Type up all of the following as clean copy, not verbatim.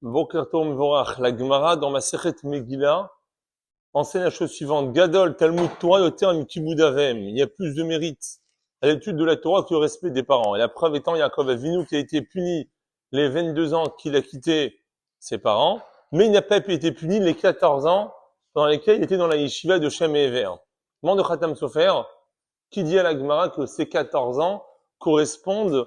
Boker Tov Mevorach, la Gemara dans Masechet Megillah enseigne la chose suivante. Gadol Talmud Torah yoter mikibud avem. Il y a plus de mérite à l'étude de la Torah que le respect des parents. Et la preuve étant Yaakov Avinu qui a été puni les 22 ans qu'il a quitté ses parents, mais il n'a pas été puni les 14 ans pendant lesquels il était dans la yeshiva de Shem et Ever. Demande de Khatam Sofer qui dit à la Gemara que ces 14 ans correspondent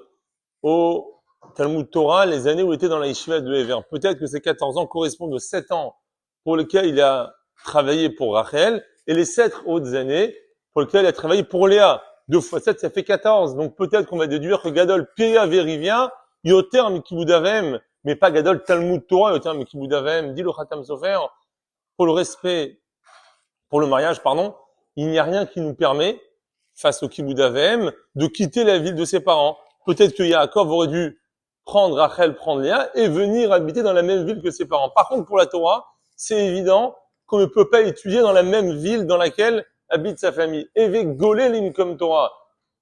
au Talmud Torah, les années où il était dans la yeshiva de Ever. Peut-être que ces 14 ans correspondent aux 7 ans pour lesquels il a travaillé pour Rachel et les 7 autres années pour lesquelles il a travaillé pour Léa. 2 fois 7, ça fait 14. Donc peut-être qu'on va déduire que Gadol Pia Verivia, Yoter Mikibud Avem, mais pas Gadol Talmud Torah, Yoter Mikibud Avem, dit le Khatam Sofer, pour le respect, pour le mariage, il n'y a rien qui nous permet, face au Kibud Avem, de quitter la ville de ses parents. Peut-être que Yaakov aurait dû prendre Rachel, prendre Léa, et venir habiter dans la même ville que ses parents. Par contre, pour la Torah, c'est évident qu'on ne peut pas étudier dans la même ville dans laquelle habite sa famille. Évêque Golé l'Imkom Torah.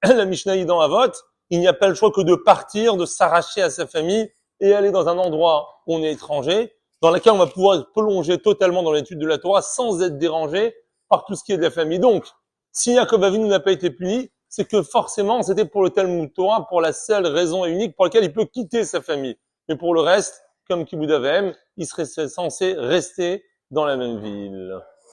La Mishnah dans Avot, il n'y a pas le choix que de partir, de s'arracher à sa famille et aller dans un endroit où on est étranger, dans lequel on va pouvoir être prolongé totalement dans l'étude de la Torah sans être dérangé par tout ce qui est de la famille. Donc, si Yaakov Avinu n'a pas été puni, c'est que forcément c'était pour le Talmud Torah, pour la seule raison et unique pour laquelle il peut quitter sa famille. Mais pour le reste, comme Kibud Avem, il serait censé rester dans la même ville.